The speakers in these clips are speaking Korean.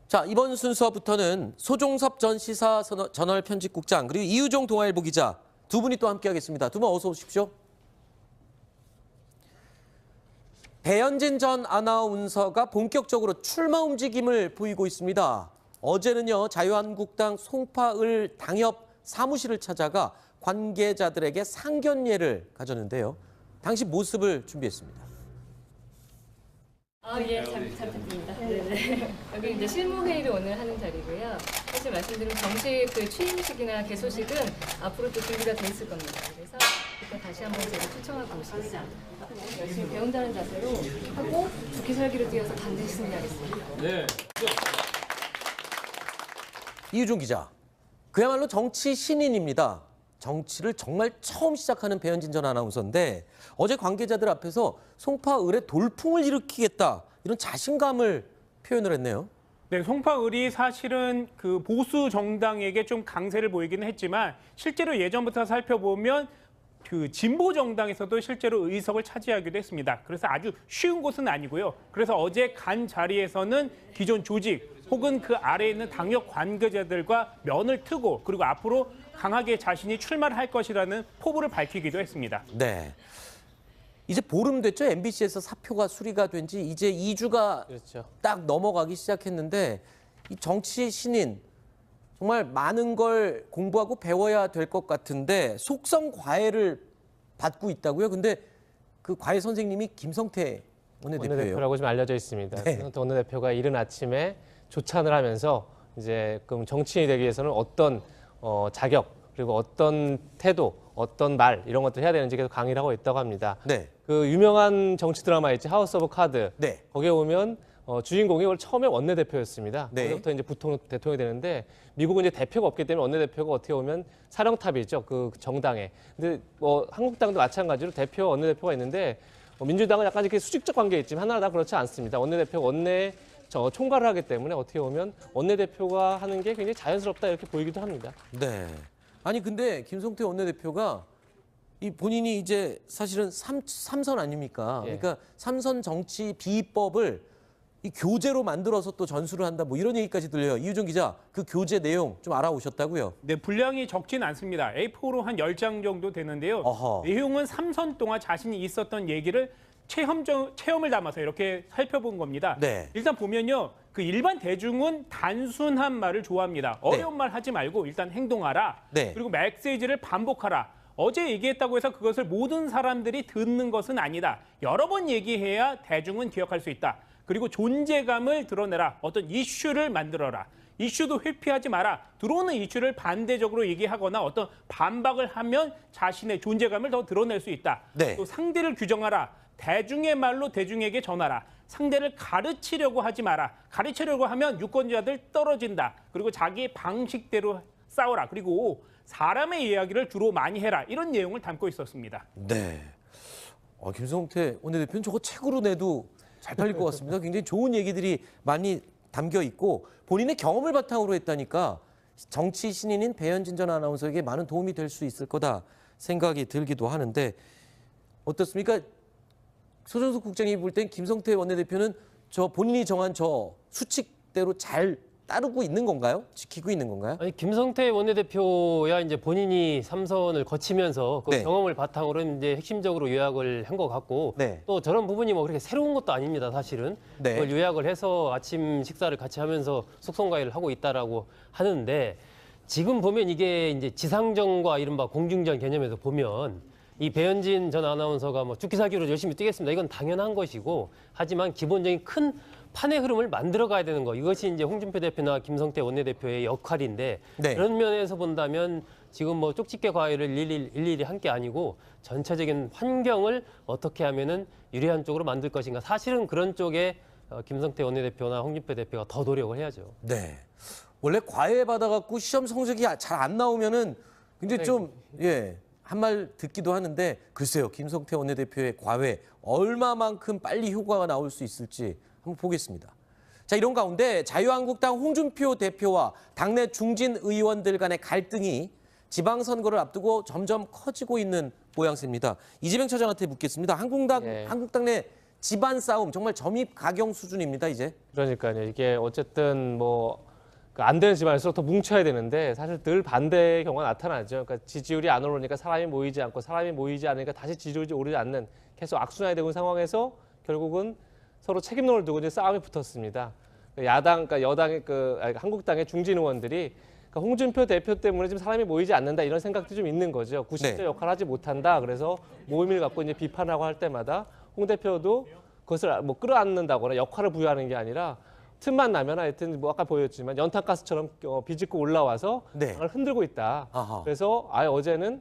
자, 이번 순서부터는 소종섭 전 시사저널 편집국장 그리고 이유종 동아일보 기자 두 분이 또 함께하겠습니다. 두 분 어서 오십시오. 배현진 전 아나운서가 본격적으로 출마 움직임을 보이고 있습니다. 어제는요, 자유한국당 송파을 당협 사무실을 찾아가 관계자들에게 상견례를 가졌는데요. 당시 모습을 준비했습니다. 예, 잘 부탁드립니다. 네네. 여기 이제 실무회의를 오늘 하는 자리고요. 사실 말씀드린 정식 그 취임식이나 개소식은 앞으로 또 준비가 돼 있을 겁니다. 그래서 그때 다시 한번 제가 초청하고 오시겠습니다. 열심히 배운다는 자세로 하고 좋게 살기를 위해서 반드시 승리하겠습니다. 네. 이유종 기자, 그야말로 정치 신인입니다. 정치를 정말 처음 시작하는 배현진 전 아나운서인데 어제 관계자들 앞에서 송파을에 돌풍을 일으키겠다 이런 자신감을 표현을 했네요. 네, 송파을이 사실은 그 보수 정당에게 좀 강세를 보이기는 했지만 실제로 예전부터 살펴보면 그 진보 정당에서도 실제로 의석을 차지하기도 했습니다. 그래서 아주 쉬운 곳은 아니고요. 그래서 어제 간 자리에서는 기존 조직 혹은 그 아래에 있는 당협 관계자들과 면을 트고 그리고 앞으로 강하게 자신이 출마를 할 것이라는 포부를 밝히기도 했습니다. 네. 이제 보름 됐죠. MBC에서 사표가 수리가 된 지 이제 2주가 그렇죠. 딱 넘어가기 시작했는데 이 정치 신인 정말 많은 걸 공부하고 배워야 될 것 같은데 속성 과외를 받고 있다고요? 근데 그 과외 선생님이 김성태 원내대표예요. 원내대표라고 좀 알려져 있습니다. 네. 김성태 원내대표가 이른 아침에 조찬을 하면서 이제 그럼 정치인이 되기 위해서는 어떤 자격 그리고 어떤 태도, 어떤 말 이런 것들 해야 되는지 계속 강의를 하고 있다고 합니다. 네. 그 유명한 정치 드라마 있지 하우스 오브 카드. 네. 거기에 보면 주인공이 원래 처음에 원내대표였습니다. 네. 거기서부터 이제 부통 대통령이 되는데 미국은 이제 대표가 없기 때문에 원내대표가 어떻게 보면 사령탑이죠. 그 정당에. 근데 한국당도 마찬가지로 대표, 원내대표가 있는데 민주당은 약간 이렇게 수직적 관계에 있지만 하나하나 그렇지 않습니다. 원내대표가 원내에 총괄을 하기 때문에 어떻게 보면 원내대표가 하는 게 굉장히 자연스럽다 이렇게 보이기도 합니다. 네. 아니 근데 김성태 원내대표가 이 본인이 이제 사실은 삼선 아닙니까? 예. 그러니까 삼선 정치 비법을 이 교재로 만들어서 또 전수를 한다 뭐 이런 얘기까지 들려요. 이유종 기자, 그 교재 내용 좀 알아오셨다고요? 네, 분량이 적진 않습니다. A4로 한 10장 정도 되는데요. 어허. 내용은 3선 동안 자신이 있었던 얘기를 체험을 담아서 이렇게 살펴본 겁니다. 네. 일단 보면요. 그 일반 대중은 단순한 말을 좋아합니다. 어려운 말 하지 말고 일단 행동하라. 네. 그리고 메시지를 반복하라. 어제 얘기했다고 해서 그것을 모든 사람들이 듣는 것은 아니다. 여러 번 얘기해야 대중은 기억할 수 있다. 그리고 존재감을 드러내라. 어떤 이슈를 만들어라. 이슈도 회피하지 마라. 들어오는 이슈를 반대적으로 얘기하거나 어떤 반박을 하면 자신의 존재감을 더 드러낼 수 있다. 네. 또 상대를 규정하라. 대중의 말로 대중에게 전하라. 상대를 가르치려고 하지 마라. 가르치려고 하면 유권자들 떨어진다. 그리고 자기 방식대로 싸워라. 그리고 사람의 이야기를 주로 많이 해라. 이런 내용을 담고 있었습니다. 네. 김성태 원내대표는 저거 책으로 내도 잘 팔릴 것 같습니다. 굉장히 좋은 얘기들이 많이 담겨 있고 본인의 경험을 바탕으로 했다니까 정치 신인인 배현진 전 아나운서에게 많은 도움이 될 수 있을 거다 생각이 들기도 하는데 어떻습니까? 소정숙 국장이 볼 땐 김성태 원내대표는 저 본인이 정한 저 수칙대로 잘 따르고 있는 건가요? 지키고 있는 건가요? 아니 김성태 원내대표야 이제 본인이 삼선을 거치면서 그 네. 경험을 바탕으로 이제 핵심적으로 요약을 한 것 같고 네. 또 저런 부분이 뭐 그렇게 새로운 것도 아닙니다 사실은. 네. 그걸 요약을 해서 아침 식사를 같이 하면서 속성과외를 하고 있다라고 하는데 지금 보면 이게 이제 지상전과 이른바 공중전 개념에서 보면 이 배현진 전 아나운서가 뭐 죽기 살기로 열심히 뛰겠습니다. 이건 당연한 것이고 하지만 기본적인 큰 판의 흐름을 만들어 가야 되는 거. 이것이 이제 홍준표 대표나 김성태 원내대표의 역할인데 네. 그런 면에서 본다면 지금 뭐 쪽집게 과외를 일일이 한 게 아니고 전체적인 환경을 어떻게 하면은 유리한 쪽으로 만들 것인가. 사실은 그런 쪽에 김성태 원내대표나 홍준표 대표가 더 노력을 해야죠. 네. 원래 과외 받아갖고 시험 성적이 잘 안 나오면은 굉장히 좀 한 말 듣기도 하는데 글쎄요 김성태 원내대표의 과외 얼마만큼 빨리 효과가 나올 수 있을지 한번 보겠습니다. 자, 이런 가운데 자유한국당 홍준표 대표와 당내 중진 의원들 간의 갈등이 지방선거를 앞두고 점점 커지고 있는 모양새입니다. 이재명 차장한테 묻겠습니다. 한국당 내 집안 싸움 정말 점입 가경 수준입니다 이제. 그러니까요. 이게 어쨌든 뭐 안 되는 집안일수록 더 뭉쳐야 되는데 사실 늘 반대의 경우가 나타나죠. 그러니까 지지율이 안 오르니까 사람이 모이지 않고 사람이 모이지 않으니까 다시 지지율이 오르지 않는 계속 악순환이 되고 있는 상황에서 결국은 서로 책임론을 두고 이제 싸움이 붙었습니다. 그러니까 여당의 한국당의 중진 의원들이 그러니까 홍준표 대표 때문에 지금 사람이 모이지 않는다 이런 생각도 좀 있는 거죠. 90대 역할을 하지 못한다. 그래서 모임을 갖고 이제 비판하고 할 때마다 홍 대표도 그것을 뭐 끌어안는다거나 역할을 부여하는 게 아니라 틈만 나면 하여튼 뭐 아까 보였지만 연탄가스처럼 비집고 올라와서 네. 당을 흔들고 있다. 아하. 그래서 어제는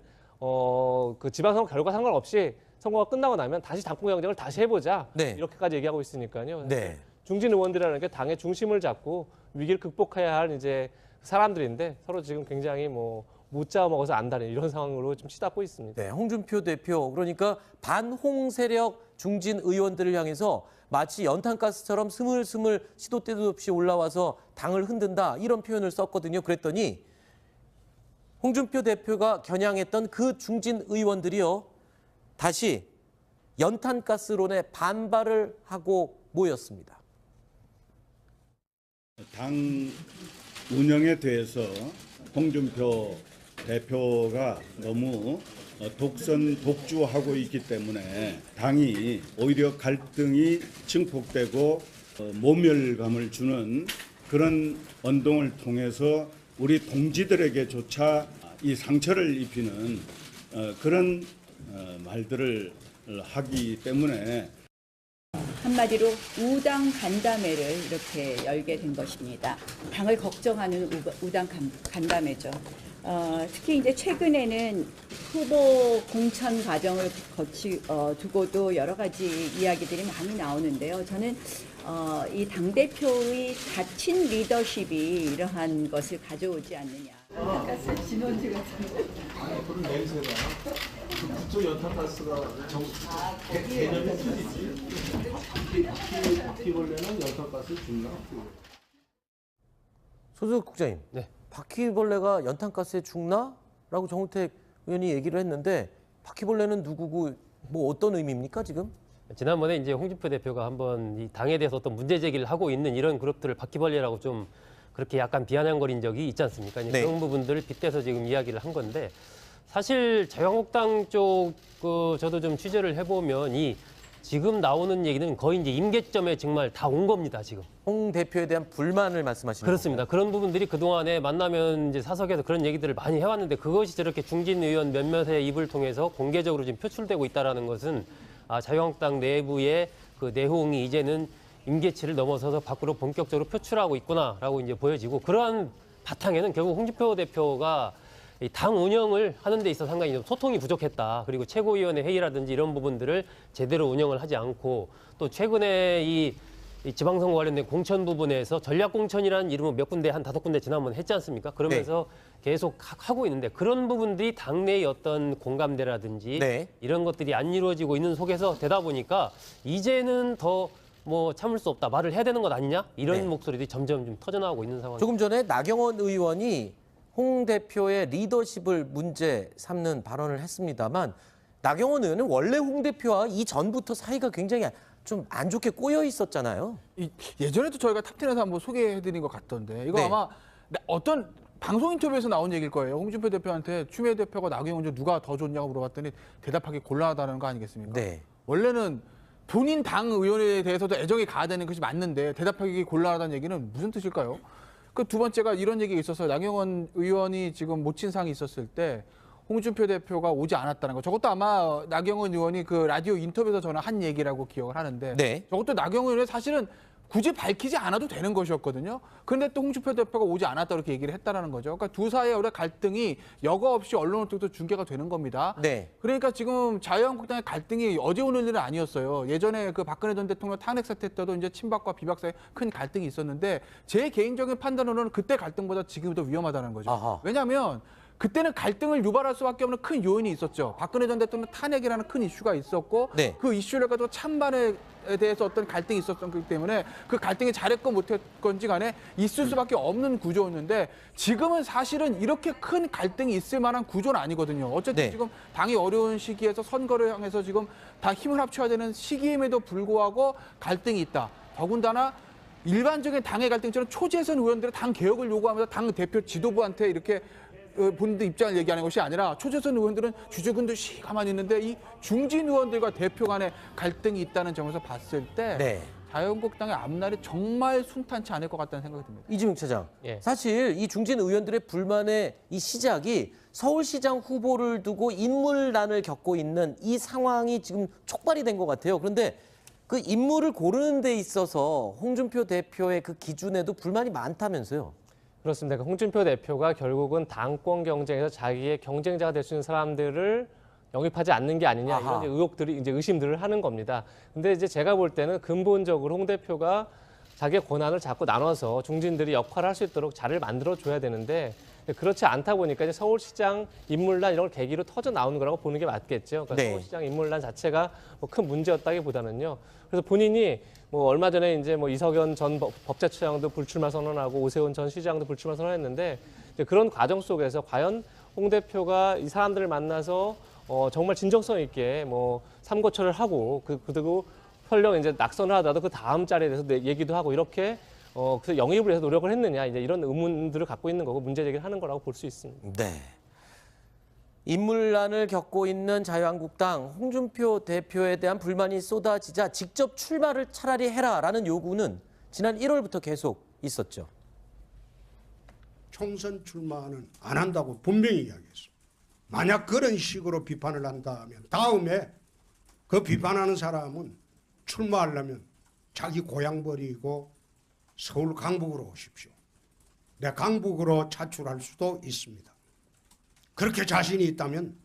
그 지방선거 결과 상관없이 선거가 끝나고 나면 다시 당권 경쟁을 다시 해보자. 네. 이렇게까지 얘기하고 있으니까요. 네. 중진 의원들이라는 게 당의 중심을 잡고 위기를 극복해야 할 이제 사람들인데 서로 지금 굉장히 뭐 못 잡아먹어서 안다는 이런 상황으로 좀 치닫고 있습니다. 네, 홍준표 대표 그러니까 반홍 세력 중진 의원들을 향해서 마치 연탄가스처럼 스물스물 시도 때도 없이 올라와서 당을 흔든다 이런 표현을 썼거든요. 그랬더니 홍준표 대표가 겨냥했던 그 중진 의원들이요 다시 연탄가스론에 반발을 하고 모였습니다. 당 운영에 대해서 홍준표 대표가 너무 독주하고 있기 때문에 당이 오히려 갈등이 증폭되고 모멸감을 주는 그런 언동을 통해서 우리 동지들에게조차 이 상처를 입히는 그런 말들을 하기 때문에 한마디로 우당 간담회를 이렇게 열게 된 것입니다. 당을 걱정하는 우당 간담회죠. 특히 이제 최근에는 후보 공천 과정을 두고도 여러 가지 이야기들이 많이 나오는데요. 저는 이 당대표의 닫힌 리더십이 이러한 것을 가져오지 않느냐. 진원지 같은 그런 냄새가 그쪽 연탄가스가 개념이 틀리지. 바퀴벌레는 연탄가스 죽나? 소속 국장님, 네. 바퀴벌레가 연탄가스에 죽나?라고 정우택 의원이 얘기를 했는데 바퀴벌레는 누구고 뭐 어떤 의미입니까 지금? 지난번에 이제 홍준표 대표가 한번 이 당에 대해서 어떤 문제 제기를 하고 있는 이런 그룹들을 바퀴벌레라고 좀 그렇게 약간 비아냥거린 적이 있지 않습니까? 네. 그런 부분들을 빗대서 지금 이야기를 한 건데 사실 자유한국당 쪽 저도 좀 취재를 해보면 이 지금 나오는 얘기는 거의 이제 임계점에 정말 다 온 겁니다, 지금. 홍 대표에 대한 불만을 말씀하시는 그렇습니다. 그런 부분들이 그동안에 만나면 이제 사석에서 그런 얘기들을 많이 해왔는데 그것이 저렇게 중진 의원 몇몇의 입을 통해서 공개적으로 지금 표출되고 있다는 것은 자유한국당 내부의 그 내홍이 이제는 임계치를 넘어서서 밖으로 본격적으로 표출하고 있구나라고 이제 보여지고 그러한 바탕에는 결국 홍준표 대표가 이 당 운영을 하는 데 있어서 상당히 좀 소통이 부족했다. 그리고 최고위원회 회의라든지 이런 부분들을 제대로 운영을 하지 않고 또 최근에 이 지방선거 관련된 공천 부분에서 전략공천이라는 이름을 몇 군데 한 5군데 지난번에 했지 않습니까? 그러면서 계속 하고 있는데 그런 부분들이 당내의 어떤 공감대라든지 네. 이런 것들이 안 이루어지고 있는 속에서 되다 보니까 이제는 더 뭐 참을 수 없다. 말을 해야 되는 것 아니냐? 이런 네. 목소리들이 점점 좀 터져나오고 있는 상황입니다. 조금 전에 나경원 의원이 홍 대표의 리더십을 문제 삼는 발언을 했습니다만 나경원 의원은 원래 홍 대표와 이전부터 사이가 굉장히 좀 안 좋게 꼬여 있었잖아요. 예전에도 저희가 탑10에서 한번 소개해드린 것 같던데 이거 네. 아마 어떤 방송 인터뷰에서 나온 얘기일 거예요. 홍준표 대표한테 추미애 대표가 나경원 중 누가 더 좋냐고 물어봤더니 대답하기 곤란하다는 거 아니겠습니까? 네. 원래는 본인 당 의원에 대해서도 애정이 가야 되는 것이 맞는데 대답하기 곤란하다는 얘기는 무슨 뜻일까요? 그 두 번째가 이런 얘기가 있어서 나경원 의원이 지금 모친 상이 있었을 때 홍준표 대표가 오지 않았다는 거. 저것도 아마 나경원 의원이 그 라디오 인터뷰에서 저는 한 얘기라고 기억을 하는데 네. 저것도 나경원 의원이 사실은 굳이 밝히지 않아도 되는 것이었거든요. 그런데 또 홍준표 대표가 오지 않았다 이렇게 얘기를 했다라는 거죠. 그러니까 두 사이의 원래 갈등이 여과 없이 언론을 통해서 중계가 되는 겁니다. 네. 그러니까 지금 자유한국당의 갈등이 어제 오늘 일은 아니었어요. 예전에 그 박근혜 전 대통령 탄핵 사태 때도 이제 친박과 비박 사이에 큰 갈등이 있었는데 제 개인적인 판단으로는 그때 갈등보다 지금이 더 위험하다는 거죠. 아하. 왜냐하면 그때는 갈등을 유발할 수밖에 없는 큰 요인이 있었죠. 박근혜 전 대통령 탄핵이라는 큰 이슈가 있었고 네. 그 이슈를 가지고 찬반에 대해서 어떤 갈등이 있었기 때문에 그 갈등이 잘했건 못했건지 간에 있을 수밖에 없는 구조였는데 지금은 사실은 이렇게 큰 갈등이 있을 만한 구조는 아니거든요. 어쨌든 네. 지금 당이 어려운 시기에서 선거를 향해서 지금 다 힘을 합쳐야 되는 시기임에도 불구하고 갈등이 있다. 더군다나 일반적인 당의 갈등처럼 초재선 의원들은 당 개혁을 요구하면서 당 대표 지도부한테 이렇게 본인들 입장을 얘기하는 것이 아니라 초재선 의원들은 주저근듯이 가만히 있는데 이 중진 의원들과 대표 간의 갈등이 있다는 점에서 봤을 때 네. 자유한국당의 앞날이 정말 순탄치 않을 것 같다는 생각이 듭니다. 이재명 차장, 예. 사실 이 중진 의원들의 불만의 이 시작이 서울시장 후보를 두고 인물난을 겪고 있는 이 상황이 지금 촉발이 된 것 같아요. 그런데 그 인물을 고르는 데 있어서 홍준표 대표의 그 기준에도 불만이 많다면서요. 그렇습니다. 홍준표 대표가 결국은 당권 경쟁에서 자기의 경쟁자가 될 수 있는 사람들을 영입하지 않는 게 아니냐 아하. 이런 이제 의혹들이 이제 의심들을 하는 겁니다. 근데 이제 제가 볼 때는 근본적으로 홍 대표가 자기의 권한을 자꾸 나눠서 중진들이 역할을 할 수 있도록 자리를 만들어 줘야 되는데 그렇지 않다 보니까 이제 서울시장 인물난 이런 걸 계기로 터져 나오는 거라고 보는 게 맞겠죠. 그러니까 네. 서울시장 인물난 자체가 뭐 큰 문제였다기보다는요. 그래서 본인이 뭐 얼마 전에 이제 뭐 이석연 전 법제처장도 불출마 선언하고 오세훈 전 시장도 불출마 선언했는데 이제 그런 과정 속에서 과연 홍 대표가 이 사람들을 만나서 정말 진정성 있게 뭐 삼고초를 하고 그리고 설령 이제 낙선을 하더라도 그 다음 자리에 대해서 얘기도 하고 이렇게 그래서 영입을 해서 노력을 했느냐 이제 이런 의문들을 갖고 있는 거고 문제 제기를 하는 거라고 볼 수 있습니다. 네. 인물난을 겪고 있는 자유한국당 홍준표 대표에 대한 불만이 쏟아지자 직접 출마를 차라리 해라라는 요구는 지난 1월부터 계속 있었죠. 총선 출마는 안 한다고 분명히 이야기했습니다. 만약 그런 식으로 비판을 한다면 다음에 그 비판하는 사람은 출마하려면 자기 고향 버리고 서울 강북으로 오십시오. 내 강북으로 차출할 수도 있습니다. 그렇게 자신이 있다면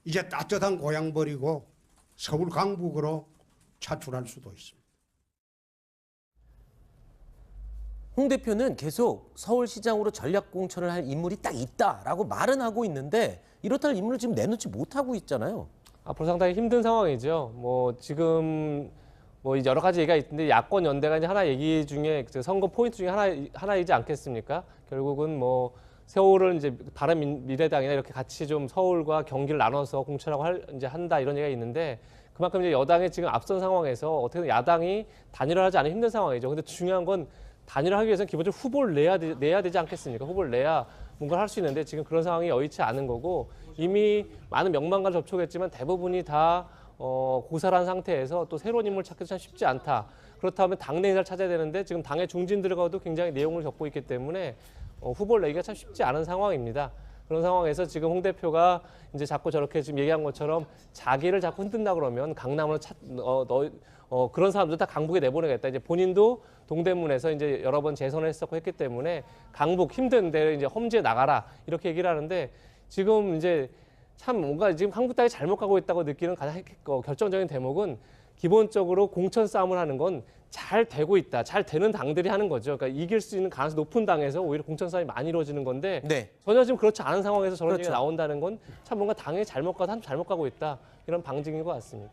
이제 따뜻한 고향 버리고 서울 강북으로 차출할 수도 있습니다. 홍 대표는 계속 서울시장으로 전략 공천을 할 인물이 딱 있다라고 말은 하고 있는데 이렇다 할 인물을 지금 내놓지 못하고 있잖아요. 앞으로 상당히 힘든 상황이죠. 뭐 지금 뭐 여러 가지 얘기가 있는데 야권 연대가 이제 하나 얘기 중에 선거 포인트 중에 하나이지 않겠습니까? 결국은 뭐 세월을 이제 바른미래당이나 이렇게 같이 좀 서울과 경기를 나눠서 공천하고 이제 한다 이런 얘기가 있는데 그만큼 이제 여당이 지금 앞선 상황에서 어떻게든 야당이 단일화하지 않으면 힘든 상황이죠. 근데 중요한 건 단일화하기 위해서는 기본적으로 후보를 내야 되지 않겠습니까? 후보를 내야 뭔가를 할 수 있는데 지금 그런 상황이 여의치 않은 거고 이미 많은 명망과 접촉했지만 대부분이 다 고사란 상태에서 또 새로운 인물 찾기도 참 쉽지 않다. 그렇다면 당내 인사를 찾아야 되는데 지금 당의 중진들과도 굉장히 내용을 겪고 있기 때문에 후보를 내기가 참 쉽지 않은 상황입니다. 그런 상황에서 지금 홍 대표가 이제 자꾸 저렇게 지금 얘기한 것처럼 자기를 자꾸 흔든다 그러면 강남으로 그런 사람들 다 강북에 내보내겠다. 이제 본인도 동대문에서 이제 여러 번 재선을 했었고 했기 때문에 강북 힘든데 이제 험지에 나가라 이렇게 얘기를 하는데 지금 이제 참 뭔가 지금 한국당이 잘못 가고 있다고 느끼는 가장 결정적인 대목은 기본적으로 공천 싸움을 하는 건 잘 되고 있다. 잘 되는 당들이 하는 거죠. 그러니까 이길 수 있는 가능성이 높은 당에서 오히려 공천 싸움이 많이 이루어지는 건데 네. 전혀 지금 그렇지 않은 상황에서 저런 그렇죠. 얘기가 나온다는 건 참 뭔가 당이 잘못 가고 있다. 이런 방증인 것 같습니다.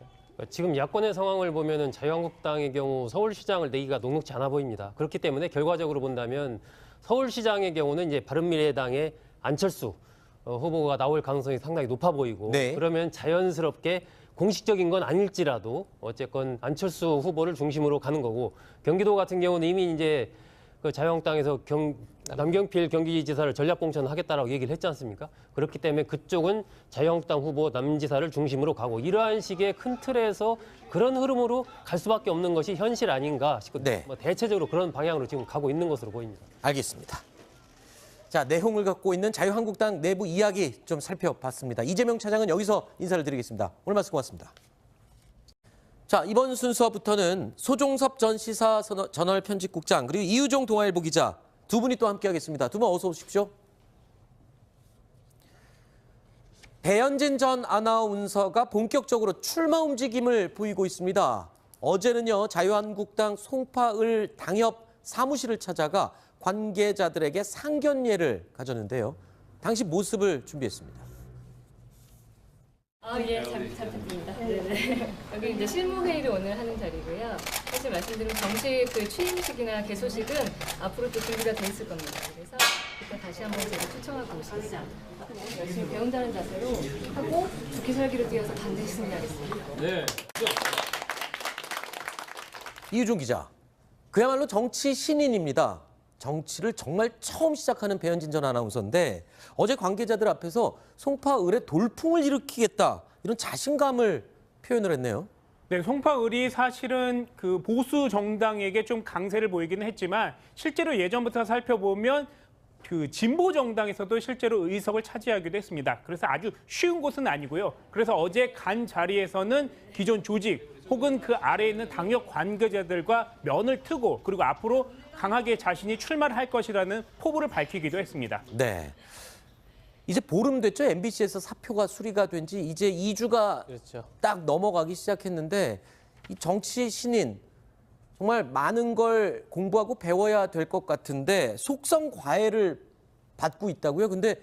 지금 야권의 상황을 보면은 자유한국당의 경우 서울시장을 내기가 녹록지 않아 보입니다. 그렇기 때문에 결과적으로 본다면 서울시장의 경우는 이제 바른미래당의 안철수 후보가 나올 가능성이 상당히 높아 보이고 네. 그러면 자연스럽게 공식적인 건 아닐지라도 어쨌건 안철수 후보를 중심으로 가는 거고 경기도 같은 경우는 이미 이제 그 자유한국당에서 남경필 경기지사를 전략 공천하겠다라고 얘기를 했지 않습니까? 그렇기 때문에 그쪽은 자유한국당 후보 남지사를 중심으로 가고 이러한 식의 큰 틀에서 그런 흐름으로 갈 수밖에 없는 것이 현실 아닌가 싶고 네. 뭐 대체적으로 그런 방향으로 지금 가고 있는 것으로 보입니다. 알겠습니다. 자, 내용을 갖고 있는 자유한국당 내부 이야기 좀 살펴봤습니다. 이재명 차장은 여기서 인사를 드리겠습니다. 오늘 말씀 고맙습니다. 자, 이번 순서부터는 소종섭 전 시사저널 편집국장 그리고 이유종 동아일보 기자 두 분이 또 함께하겠습니다. 두 분 어서 오십시오. 배현진 전 아나운서가 본격적으로 출마 움직임을 보이고 있습니다. 어제는요, 자유한국당 송파을 당협 사무실을 찾아가 관계자들에게 상견례를 가졌는데요. 당시 모습을 준비했습니다. 예, 잘 부탁드립니다. 네네. 여기 이제 실무회의를 오늘 하는 자리고요. 사실 말씀드린 정식 그 취임식이나 개소식은 앞으로 또 준비가 돼 있을 겁니다. 그래서 그때 다시 한번 제가 초청하고 오시겠습니다. 열심히 배운다는 자세로 하고 좋게 살기를 뛰어서 반드시 승리하겠습니다. 네. 이유준 기자, 그야말로 정치 신인입니다. 정치를 정말 처음 시작하는 배현진 전 아나운서인데 어제 관계자들 앞에서 송파을의 돌풍을 일으키겠다 이런 자신감을 표현을 했네요. 네, 송파을이 사실은 그 보수 정당에게 좀 강세를 보이기는 했지만 실제로 예전부터 살펴보면 그 진보 정당에서도 실제로 의석을 차지하기도 했습니다. 그래서 아주 쉬운 곳은 아니고요. 그래서 어제 간 자리에서는 기존 조직 혹은 그 아래에 있는 당역 관계자들과 면을 트고 그리고 앞으로 강하게 자신이 출마를 할 것이라는 포부를 밝히기도 했습니다. 네. 이제 보름 됐죠. MBC에서 사표가 수리가 된 지 이제 2주가 그렇죠. 딱 넘어가기 시작했는데 이 정치 신인 정말 많은 걸 공부하고 배워야 될 것 같은데 속성 과외를 받고 있다고요. 근데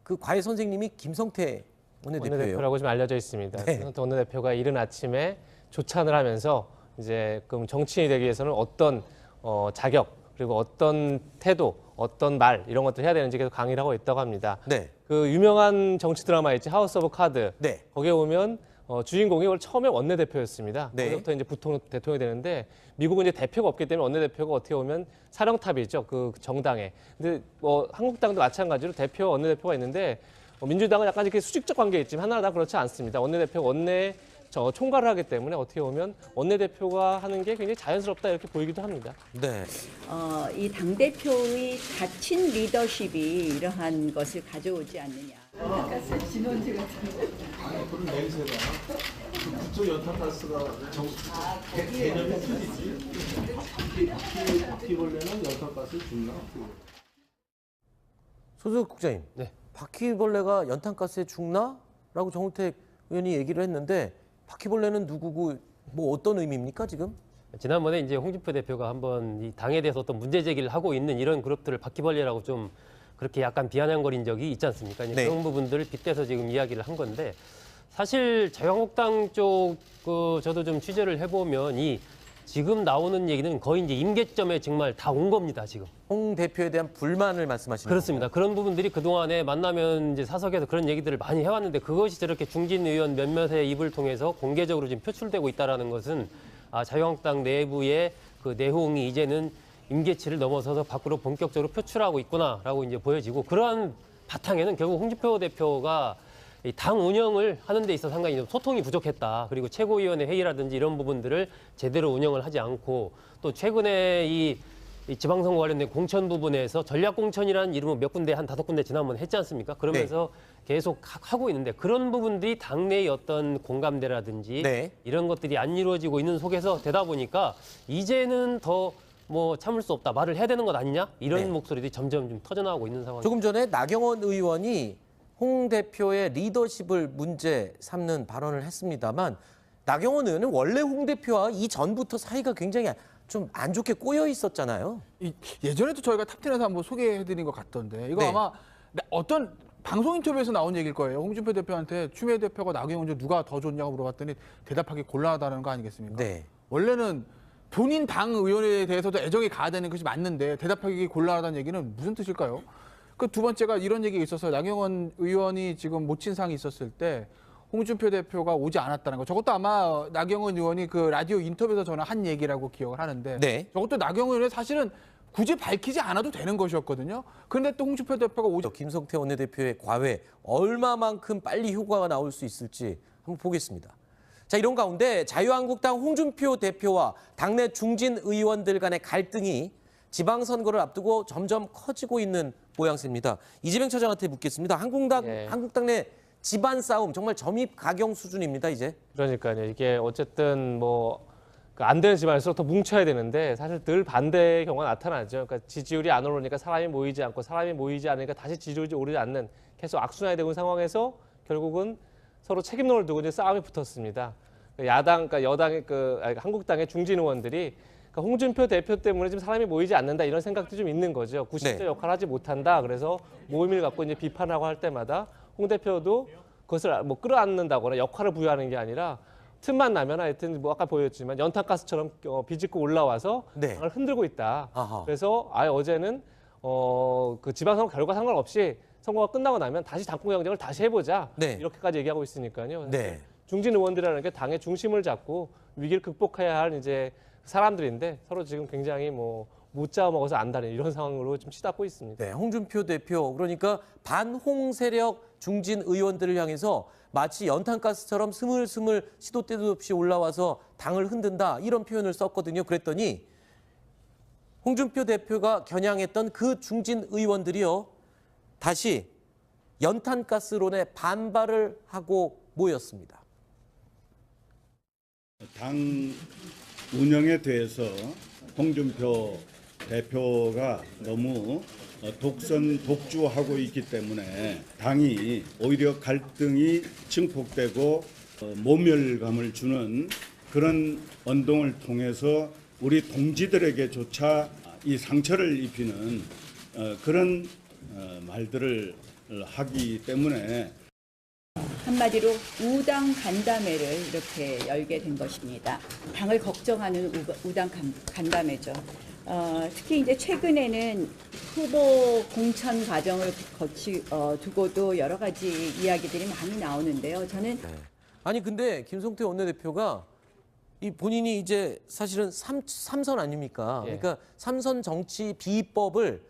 그 과외 선생님이 김성태 원내대표예요. 원내대표라고 좀 알려져 있습니다. 네. 김성태 원내대표가 이른 아침에 조찬을 하면서 이제 그럼 정치인이 되기 위해서는 어떤 자격 그리고 어떤 태도, 어떤 말 이런 것들 해야 되는지 계속 강의를 하고 있다고 합니다. 네. 그 유명한 정치 드라마 있지 하우스 오브 카드. 네. 거기에 보면 주인공이 원래 처음에 원내대표였습니다. 네. 거기서부터 이제 부통 대통령이 되는데 미국은 이제 대표가 없기 때문에 원내대표가 어떻게 보면 사령탑이죠. 그 정당에. 근데 한국당도 마찬가지로 대표, 원내대표가 있는데 민주당은 약간 이렇게 수직적 관계에 있지만 하나는 다 그렇지 않습니다. 원내대표가 원내 총괄을 하기 때문에 어떻게 보면 원내대표가 하는 게 굉장히 자연스럽다 이렇게 보이기도 합니다. 네. 이 당대표의 닫힌 리더십이 이러한 것을 가져오지 않느냐. 그런 냄새가 그쪽 연탄가스가 개념이 틀리지. 바퀴벌레는 연탄가스를 줍나? 소속 국장님. 네. 바퀴벌레가 연탄가스에 죽나?라고 정우택 의원이 얘기를 했는데 바퀴벌레는 누구고 뭐 어떤 의미입니까 지금? 지난번에 이제 홍준표 대표가 한번 이 당에 대해서 어떤 문제 제기를 하고 있는 이런 그룹들을 바퀴벌레라고 좀 그렇게 약간 비아냥거린 적이 있지 않습니까? 이제 네. 그런 부분들을 빗대서 지금 이야기를 한 건데 사실 자유한국당 쪽 저도 좀 취재를 해보면 이 지금 나오는 얘기는 거의 이제 임계점에 정말 다 온 겁니다, 지금. 홍 대표에 대한 불만을 말씀하시는 그렇습니다. 그런 부분들이 그동안에 만나면 이제 사석에서 그런 얘기들을 많이 해왔는데 그것이 저렇게 중진 의원 몇몇의 입을 통해서 공개적으로 지금 표출되고 있다는 것은 자유한국당 내부의 그 내홍이 이제는 임계치를 넘어서서 밖으로 본격적으로 표출하고 있구나라고 이제 보여지고 그러한 바탕에는 결국 홍준표 대표가 이 당 운영을 하는 데 있어서 상당히 좀 소통이 부족했다. 그리고 최고위원회 회의라든지 이런 부분들을 제대로 운영을 하지 않고 또 최근에 이 지방선거 관련된 공천 부분에서 전략공천이라는 이름을 몇 군데 한 5군데 지난번에 했지 않습니까? 그러면서 계속 하고 있는데 그런 부분들이 당내의 어떤 공감대라든지 네. 이런 것들이 안 이루어지고 있는 속에서 되다 보니까 이제는 더 뭐 참을 수 없다. 말을 해야 되는 것 아니냐? 이런 네. 목소리들이 점점 좀 터져나오고 있는 상황입니다. 조금 전에 나경원 의원이 홍 대표의 리더십을 문제 삼는 발언을 했습니다만 나경원 의원은 원래 홍 대표와 이전부터 사이가 굉장히 좀 안 좋게 꼬여 있었잖아요. 예전에도 저희가 탑10에서 한번 소개해드린 것 같던데 이거 네. 아마 어떤 방송 인터뷰에서 나온 얘기일 거예요. 홍준표 대표한테 추미애 대표가 나경원 중 누가 더 좋냐고 물어봤더니 대답하기 곤란하다는 거 아니겠습니까? 네. 원래는 본인 당 의원에 대해서도 애정이 가야 되는 것이 맞는데 대답하기 곤란하다는 얘기는 무슨 뜻일까요? 그 두 번째가 이런 얘기가 있어서 나경원 의원이 지금 모친 상이 있었을 때 홍준표 대표가 오지 않았다는 거. 저것도 아마 나경원 의원이 그 라디오 인터뷰에서 저는 한 얘기라고 기억을 하는데 네. 저것도 나경원 의원이 사실은 굳이 밝히지 않아도 되는 것이었거든요. 그런데 또 홍준표 대표가 오지 김성태 원내대표의 과외 얼마만큼 빨리 효과가 나올 수 있을지 한번 보겠습니다. 자, 이런 가운데 자유한국당 홍준표 대표와 당내 중진 의원들 간의 갈등이 지방선거를 앞두고 점점 커지고 있는 모양새입니다. 이재명 처장한테 묻겠습니다. 한국당 내 집안 싸움 정말 점입 가경 수준입니다, 이제. 그러니까요. 이게 어쨌든 안 되는 집안일수록 더 뭉쳐야 되는데 사실 늘 반대의 경우가 나타나죠. 그러니까 지지율이 안 오르니까 사람이 모이지 않고 사람이 모이지 않으니까 다시 지지율이 오르지 않는 계속 악순환이 되고 있는 상황에서 결국은 서로 책임론을 두고 이제 싸움이 붙었습니다. 그러니까 여당의 한국당의 중진 의원들이 그러니까 홍준표 대표 때문에 지금 사람이 모이지 않는다 이런 생각도 좀 있는 거죠. 90대 네. 역할을 하지 못한다. 그래서 모임을 갖고 이제 비판하고 할 때마다 홍 대표도 그것을 뭐 끌어안는다거나 역할을 부여하는 게 아니라 틈만 나면 하여튼 뭐 아까 보였지만 연탄가스처럼 비집고 올라와서 네. 당을 흔들고 있다. 아하. 그래서 어제는 그 지방선거 결과 상관없이 선거가 끝나고 나면 다시 당권 경쟁을 다시 해보자. 네. 이렇게까지 얘기하고 있으니까요. 네. 중진 의원들이라는 게 당의 중심을 잡고 위기를 극복해야 할 이제 사람들인데 서로 지금 굉장히 뭐 못 잡아먹어서 안달인 이런 상황으로 좀 치닫고 있습니다. 네, 홍준표 대표 그러니까 반홍 세력 중진 의원들을 향해서 마치 연탄가스처럼 스물스물 시도 때도 없이 올라와서 당을 흔든다 이런 표현을 썼거든요. 그랬더니 홍준표 대표가 겨냥했던 그 중진 의원들이요 다시 연탄가스론에 반발을 하고 모였습니다. 당 운영에 대해서 홍준표 대표가 너무 독주하고 있기 때문에 당이 오히려 갈등이 증폭되고 모멸감을 주는 그런 운동을 통해서 우리 동지들에게조차 이 상처를 입히는 그런 말들을 하기 때문에 한마디로 우당 간담회를 이렇게 열게 된 것입니다. 당을 걱정하는 우당 간담회죠. 특히 이제 최근에는 후보 공천 과정을 두고도 여러 가지 이야기들이 많이 나오는데요. 저는 아니 근데 김성태 원내대표가 이 본인이 이제 사실은 삼선 아닙니까? 예. 그러니까 삼선 정치 비법을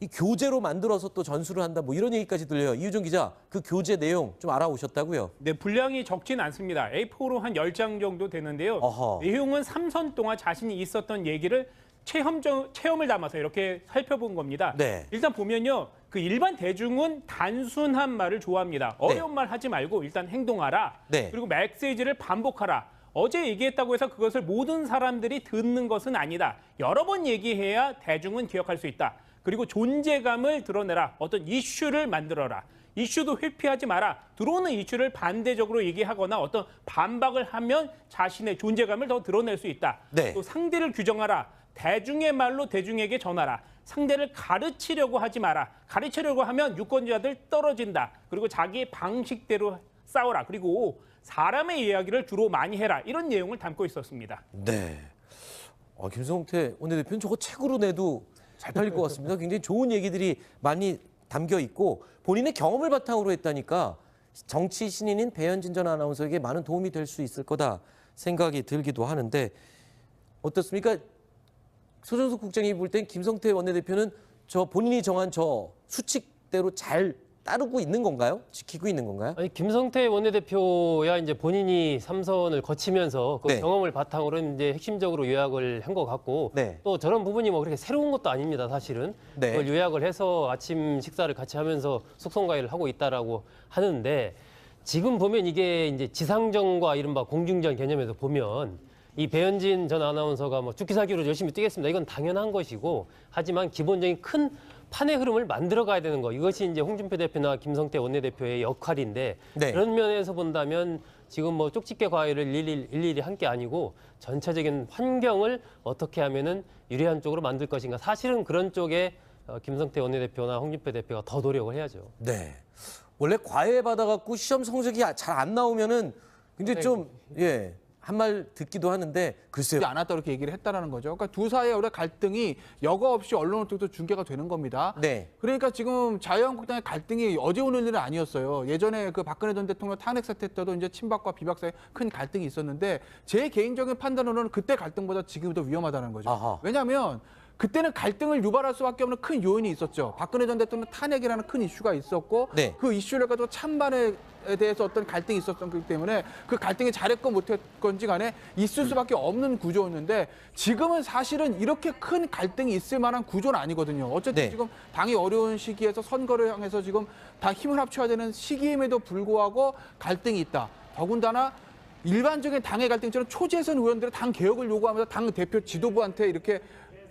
이 교재로 만들어서 또 전수를 한다 뭐 이런 얘기까지 들려요. 이유정 기자, 그 교재 내용 좀 알아오셨다고요? 네, 분량이 적진 않습니다. A4로 한 10장 정도 되는데요. 어허. 내용은 3선 동안 자신이 있었던 얘기를 체험을 담아서 이렇게 살펴본 겁니다. 네. 일단 보면요. 그 일반 대중은 단순한 말을 좋아합니다. 어려운 말 하지 말고 일단 행동하라. 네. 그리고 메시지를 반복하라. 어제 얘기했다고 해서 그것을 모든 사람들이 듣는 것은 아니다. 여러 번 얘기해야 대중은 기억할 수 있다. 그리고 존재감을 드러내라. 어떤 이슈를 만들어라. 이슈도 회피하지 마라. 들어오는 이슈를 반대적으로 얘기하거나 어떤 반박을 하면 자신의 존재감을 더 드러낼 수 있다. 네. 또 상대를 규정하라. 대중의 말로 대중에게 전하라. 상대를 가르치려고 하지 마라. 가르치려고 하면 유권자들 떨어진다. 그리고 자기 방식대로 싸워라. 그리고 사람의 이야기를 주로 많이 해라. 이런 내용을 담고 있었습니다. 네. 김성태 원내대표는 저거 책으로 내도 잘 팔릴 것 같습니다. 굉장히 좋은 얘기들이 많이 담겨 있고 본인의 경험을 바탕으로 했다니까 정치 신인인 배현진 전 아나운서에게 많은 도움이 될 수 있을 거다 생각이 들기도 하는데 어떻습니까? 소정숙 국장이 볼 땐 김성태 원내대표는 저 본인이 정한 저 수칙대로 잘 따르고 있는 건가요? 지키고 있는 건가요? 아니, 김성태 원내대표야 이제 본인이 3선을 거치면서 그 네. 경험을 바탕으로 이제 핵심적으로 요약을 한 것 같고 네. 또 저런 부분이 뭐 그렇게 새로운 것도 아닙니다, 사실은. 네. 그걸 요약을 해서 아침 식사를 같이 하면서 속성가위를 하고 있다라고 하는데 지금 보면 이게 이제 지상전과 이른바 공중전 개념에서 보면 이 배현진 전 아나운서가 뭐 죽기 살기로 열심히 뛰겠습니다. 이건 당연한 것이고 하지만 기본적인 큰 판의 흐름을 만들어 가야 되는 거. 이것이 이제 홍준표 대표나 김성태 원내대표의 역할인데 네. 그런 면에서 본다면 지금 뭐 쪽집게 과외를 일일이 한 게 아니고 전체적인 환경을 어떻게 하면은 유리한 쪽으로 만들 것인가. 사실은 그런 쪽에 김성태 원내대표나 홍준표 대표가 더 노력을 해야죠. 네. 원래 과외 받아갖고 시험 성적이 잘 안 나오면은 굉장히 좀 한 말 듣기도 하는데 글쎄요. 하지 않았다 이렇게 얘기를 했다라는 거죠. 그러니까 두 사이의 원래 갈등이 여과 없이 언론을 통해서 중계가 되는 겁니다. 네. 그러니까 지금 자유한국당의 갈등이 어제 오늘 일은 아니었어요. 예전에 그 박근혜 전 대통령 탄핵 사태 때도 이제 친박과 비박 사이에 큰 갈등이 있었는데 제 개인적인 판단으로는 그때 갈등보다 지금이 더 위험하다는 거죠. 아하. 왜냐하면 그때는 갈등을 유발할 수밖에 없는 큰 요인이 있었죠. 박근혜 전 대통령 탄핵이라는 큰 이슈가 있었고 네. 그 이슈를 가지고 찬반에 대해서 어떤 갈등이 있었기 때문에 그 갈등이 잘했건 못했건지 간에 있을 수밖에 없는 구조였는데 지금은 사실은 이렇게 큰 갈등이 있을 만한 구조는 아니거든요. 어쨌든 네. 지금 당이 어려운 시기에서 선거를 향해서 지금 다 힘을 합쳐야 되는 시기임에도 불구하고 갈등이 있다. 더군다나 일반적인 당의 갈등처럼 초재선 의원들은 당 개혁을 요구하면서 당 대표 지도부한테 이렇게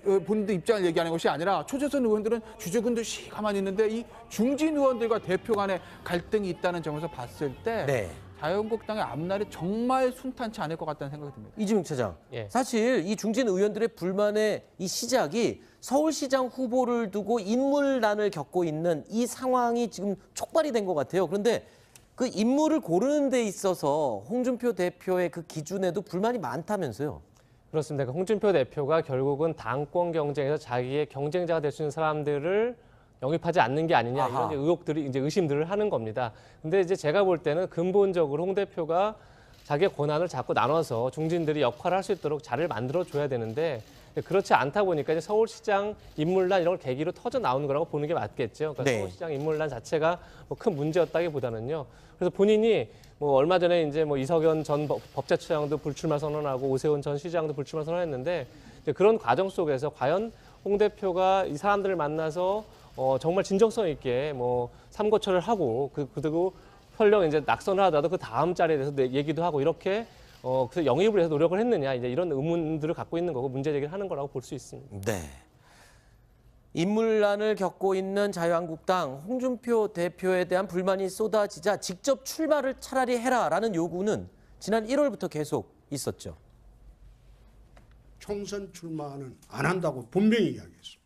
본인들 입장을 얘기하는 것이 아니라 초재선 의원들은 주저근듯이 가만히 있는데 이 중진 의원들과 대표 간의 갈등이 있다는 점에서 봤을 때 네. 자유한국당의 앞날이 정말 순탄치 않을 것 같다는 생각이 듭니다. 이재명 차장, 예. 사실 이 중진 의원들의 불만의 이 시작이 서울시장 후보를 두고 인물난을 겪고 있는 이 상황이 지금 촉발이 된 것 같아요. 그런데 그 인물을 고르는 데 있어서 홍준표 대표의 그 기준에도 불만이 많다면서요. 그렇습니다. 그 홍준표 대표가 결국은 당권 경쟁에서 자기의 경쟁자가 될 수 있는 사람들을 영입하지 않는 게 아니냐 이런 이제 의혹들이 이제 의심들을 하는 겁니다. 근데 이제 제가 볼 때는 근본적으로 홍 대표가 자기의 권한을 자꾸 나눠서 중진들이 역할을 할 수 있도록 자리를 만들어 줘야 되는데 그렇지 않다 보니까 이제 서울시장 인물난 이런 걸 계기로 터져 나오는 거라고 보는 게 맞겠죠. 그러니까 네. 서울시장 인물난 자체가 뭐 큰 문제였다기보다는요. 그래서 본인이 뭐 얼마 전에 이제 뭐 이석연 전 법제처장도 불출마 선언하고 오세훈 전 시장도 불출마 선언했는데 이제 그런 과정 속에서 과연 홍 대표가 이 사람들을 만나서 정말 진정성 있게 뭐 삼고초를 하고 그리고 설령 이제 낙선을 하더라도 그 다음 자리에 대해서 얘기도 하고 이렇게 그래서 영입을 해서 노력을 했느냐 이제 이런 의문들을 갖고 있는 거고 문제 제기를 하는 거라고 볼 수 있습니다. 네. 인물난을 겪고 있는 자유한국당 홍준표 대표에 대한 불만이 쏟아지자 직접 출마를 차라리 해라라는 요구는 지난 1월부터 계속 있었죠. 총선 출마는 안 한다고 분명히 이야기했습니다.